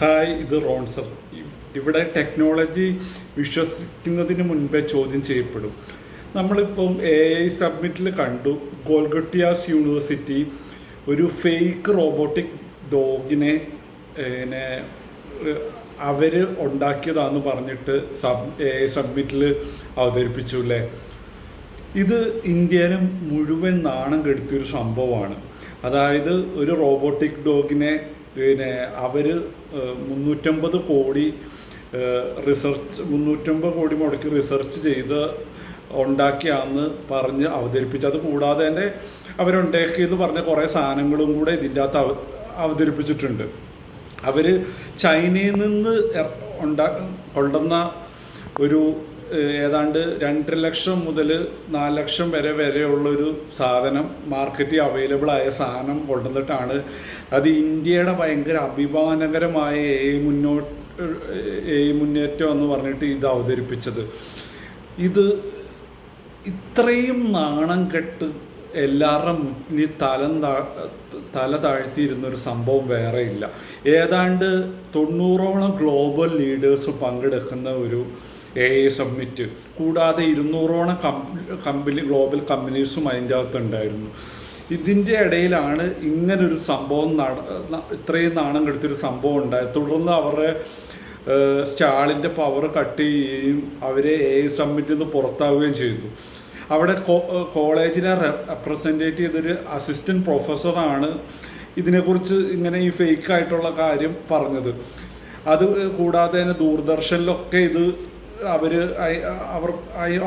Hi, ഇത് റോൺസർ. ഇവിടെ technology വിശ്വസിക്കുന്നതിന് മുൻപേ ചോദ്യം ചെയ്യപ്പെടും. നമ്മളിപ്പം AI സബ്മിറ്റിൽ കണ്ടു, കോൽഗട്ടിയാസ് യൂണിവേഴ്സിറ്റി ഒരു ഫേക്ക് റോബോട്ടിക് ഡോഗിനെ അവർ ഉണ്ടാക്കിയതാണെന്ന് പറഞ്ഞിട്ട് AI സബ്മിറ്റിൽ അവതരിപ്പിച്ചു അല്ലേ. ഇത് ഇന്ത്യയിൽ മുഴുവൻ നാണം കെടുത്തിയൊരു സംഭവമാണ്. അതായത് ഒരു റോബോട്ടിക് ഡോഗിനെ അവർ 350 കോടി മുടക്കി റിസർച്ച് ചെയ്ത് ഉണ്ടാക്കിയാന്ന് പറഞ്ഞ് അവതരിപ്പിച്ചു. അത് കൂടാതെ തന്നെ അവരുണ്ടാക്കിയെന്ന് പറഞ്ഞ കുറേ സാധനങ്ങളും കൂടെ ഇതിൻ്റെ അകത്ത് അവതരിപ്പിച്ചിട്ടുണ്ട്. അവർ ചൈനയിൽ നിന്ന് കൊണ്ടുവന്ന ഒരു ഏതാണ്ട് 2 ലക്ഷം മുതൽ 4 ലക്ഷം വരെയുള്ളൊരു സാധനം മാർക്കറ്റിൽ അവൈലബിൾ ആയ സാധനം കൊണ്ടുവന്നിട്ടാണ് അത് ഇന്ത്യയുടെ ഭയങ്കര അഭിമാനകരമായ മുന്നേറ്റം എന്ന് പറഞ്ഞിട്ട് ഇത് അവതരിപ്പിച്ചത്. ഇത് ഇത്രയും നാണം കെട്ട് എല്ലാവരുടെ മുന്നിൽ തല താഴ്ത്തിയിരുന്നൊരു സംഭവം വേറെ ഇല്ല. ഏതാണ്ട് 90ഓളം ഗ്ലോബൽ ലീഡേഴ്സ് പങ്കെടുക്കുന്ന ഒരു AI സബ്മിറ്റ്, കൂടാതെ 200ഓളം ഗ്ലോബൽ കമ്പനീസും അതിൻ്റെ അകത്തുണ്ടായിരുന്നു. ഇതിൻ്റെ ഇടയിലാണ് ഇങ്ങനൊരു സംഭവം ഇത്രയും നാണം കെടുത്തൊരു സംഭവം ഉണ്ടായത്. തുടർന്ന് അവരുടെ സ്റ്റാളിൻ്റെ പവർ കട്ട് ചെയ്യുകയും അവരെ AI സബ്മിറ്റിൽ നിന്ന് പുറത്താവുകയും ചെയ്തു. അവിടെ കോളേജിനെ റെപ്രസെൻറ്റേറ്റ് ചെയ്തൊരു അസിസ്റ്റൻറ്റ് പ്രൊഫസറാണ് ഇതിനെക്കുറിച്ച് ഇങ്ങനെ ഈ ഫേക്കായിട്ടുള്ള കാര്യം പറഞ്ഞത്. അത് കൂടാതെ തന്നെ ദൂരദർശനിലൊക്കെ ഇത്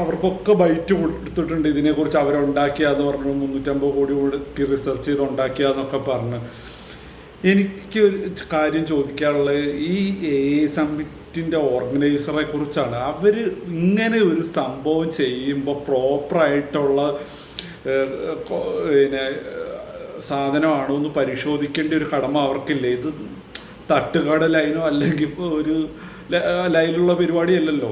അവർക്കൊക്കെ ബൈറ്റ് കൊടുത്തിട്ടുണ്ട് ഇതിനെക്കുറിച്ച്. അവരുണ്ടാക്കിയാന്ന് പറഞ്ഞു, 350 കോടി കൊടുത്ത് റിസർച്ച് ചെയ്ത് ഉണ്ടാക്കിയാന്നൊക്കെ പറഞ്ഞ്. എനിക്ക് ഒരു കാര്യം ചോദിക്കാനുള്ളത് ഈ AI സമ്മിറ്റിൻ്റെ ഓർഗനൈസറെ കുറിച്ചാണ്. അവർ ഇങ്ങനെ ഒരു സംഭവം ചെയ്യുമ്പോൾ പ്രോപ്പറായിട്ടുള്ള സാധനമാണോ എന്ന് പരിശോധിക്കേണ്ട ഒരു കടമ അവർക്കില്ല. ഇത് തട്ടുകട ലൈനോ അല്ലെങ്കിൽ ഒരു ലൈനിലുള്ള പരിപാടിയല്ലല്ലോ.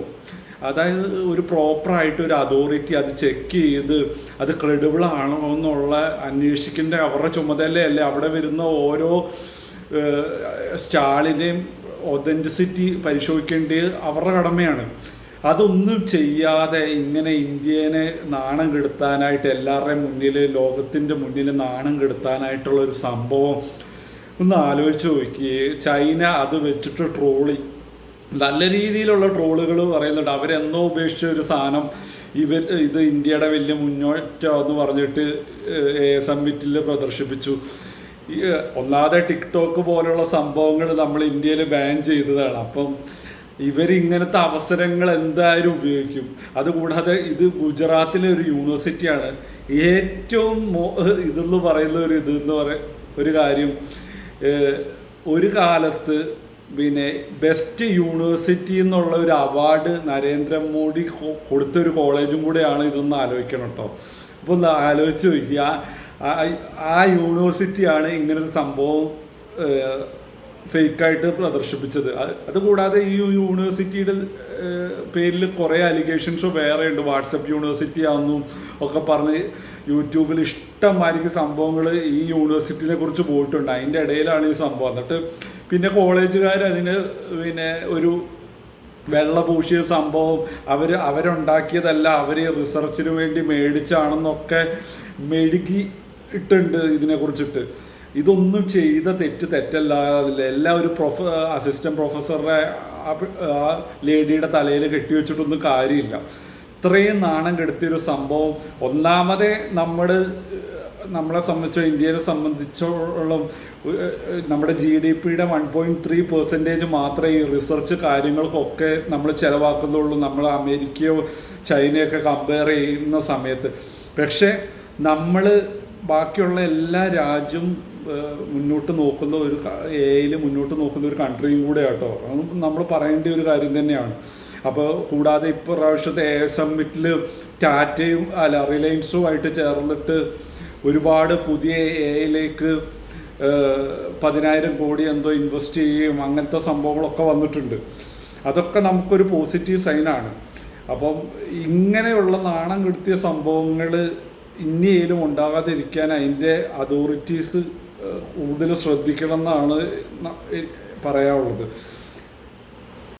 അതായത് ഒരു പ്രോപ്പറായിട്ട് ഒരു അതോറിറ്റി അത് ചെക്ക് ചെയ്ത് അത് ക്രെഡിബിൾ ആണോ എന്നുള്ള അന്വേഷിക്കേണ്ട അവരുടെ ചുമതലയല്ലേ. അവിടെ വരുന്ന ഓരോ സ്റ്റാളിനെയും ഒതൻറ്റിസിറ്റി പരിശോധിക്കേണ്ടത് അവരുടെ കടമയാണ്. അതൊന്നും ചെയ്യാതെ ഇങ്ങനെ ഇന്ത്യനെ നാണം കെടുത്താനായിട്ട് എല്ലാവരുടെയും മുന്നിൽ, ലോകത്തിൻ്റെ മുന്നിൽ നാണം കെടുത്താനായിട്ടുള്ളൊരു സംഭവം ഒന്ന് ആലോചിച്ച് നോക്കിയേ. ചൈന അത് വെച്ചിട്ട് ട്രോളി, നല്ല രീതിയിലുള്ള ട്രോളുകൾ പറയുന്നുണ്ട്. അവരെന്നോ ഉപേക്ഷിച്ച ഒരു സാധനം ഇത് ഇന്ത്യയുടെ വലിയ മുന്നേറ്റം എന്ന് പറഞ്ഞിട്ട് സമ്മിറ്റിൽ പ്രദർശിപ്പിച്ചു. ഒന്നാമതെ ടിക്ടോക്ക് പോലുള്ള സംഭവങ്ങൾ നമ്മൾ ഇന്ത്യയിൽ ബാൻ ചെയ്തതാണ്. അപ്പം ഇവരിങ്ങനത്തെ അവസരങ്ങൾ എന്തായാലും ഉപയോഗിക്കും. അതുകൂടാതെ ഇത് ഗുജറാത്തിലെ ഒരു യൂണിവേഴ്സിറ്റിയാണ്. ഏറ്റവും ഇതെന്ന് പറയുന്ന ഒരു കാര്യം, ഒരു കാലത്ത് ബെസ്റ്റ് യൂണിവേഴ്സിറ്റി എന്നുള്ള ഒരു അവാർഡ് നരേന്ദ്രമോദി കൊടുത്തൊരു കോളേജും കൂടെയാണ് ഇതൊന്ന് ആലോചിക്കണം കേട്ടോ. അപ്പോൾ ഒന്ന് ആലോചിച്ച് നോക്കുക, ആ യൂണിവേഴ്സിറ്റിയാണ് ഇങ്ങനൊരു സംഭവം ഫേക്കായിട്ട് പ്രദർശിപ്പിച്ചത്. അതുകൂടാതെ ഈ യൂണിവേഴ്സിറ്റിയുടെ പേരിൽ കുറേ അലിഗേഷൻസ് വേറെ ഉണ്ട്. വാട്സപ്പ് യൂണിവേഴ്സിറ്റി ആണെന്നും ഒക്കെ പറഞ്ഞ് യൂട്യൂബിൽ ഇഷ്ടംമാതിരി സംഭവങ്ങൾ ഈ യൂണിവേഴ്സിറ്റിനെ കുറിച്ച് പോയിട്ടുണ്ട്. അതിൻ്റെ ഇടയിലാണ് ഈ സംഭവം. എന്നിട്ട് പിന്നെ കോളേജുകാർ അതിന് ഒരു വെള്ള പൂശിയ സംഭവം അവരുണ്ടാക്കിയതല്ല, അവർ റിസർച്ചിന് വേണ്ടി മേടിച്ചാണെന്നൊക്കെ മെഴുകിയിട്ടുണ്ട് ഇതിനെക്കുറിച്ചിട്ട്. ഇതൊന്നും ചെയ്ത തെറ്റല്ല. എല്ലാം ഒരു അസിസ്റ്റൻറ്റ് പ്രൊഫസറുടെ ആ ലേഡിയുടെ തലയിൽ കെട്ടിവെച്ചിട്ടൊന്നും കാര്യമില്ല. ഇത്രയും നാണം കെടുത്തിയൊരു സംഭവം. ഒന്നാമതേ നമ്മളെ സംബന്ധിച്ചോ ഇന്ത്യയെ സംബന്ധിച്ചോളം നമ്മുടെ GDPയുടെ 1.3% മാത്രമേ ഈ റിസർച്ച് കാര്യങ്ങൾക്കൊക്കെ നമ്മൾ ചിലവാക്കുന്നുള്ളൂ, നമ്മൾ അമേരിക്കയോ ചൈനയൊക്കെ കമ്പയർ ചെയ്യുന്ന സമയത്ത്. പക്ഷേ നമ്മൾ ബാക്കിയുള്ള എല്ലാ രാജ്യവും മുന്നോട്ട് നോക്കുന്ന ഒരു AI മുന്നോട്ട് നോക്കുന്ന ഒരു കൺട്രിയും കൂടെ കേട്ടോ. അത് നമ്മൾ പറയേണ്ട ഒരു കാര്യം തന്നെയാണ്. അപ്പോൾ കൂടാതെ ഇപ്പോൾ പ്രാവശ്യത്തെ AI സമ്മിറ്റിൽ ടാറ്റയും റിലയൻസുമായിട്ട് ചേർന്നിട്ട് ഒരുപാട് പുതിയ AIയിലേക്ക് 10,000 കോടി എന്തോ ഇൻവെസ്റ്റ് ചെയ്യുകയും അങ്ങനത്തെ സംഭവങ്ങളൊക്കെ വന്നിട്ടുണ്ട്. അതൊക്കെ നമുക്കൊരു പോസിറ്റീവ് സൈനാണ്. അപ്പം ഇങ്ങനെയുള്ള നാണം കെടുത്തിയ സംഭവങ്ങൾ ഇനിയേലും ഉണ്ടാകാതിരിക്കാൻ അതിൻ്റെ അതോറിറ്റീസ് കൂടുതൽ ശ്രദ്ധിക്കണം എന്നാണ് പറയാനുള്ളത്.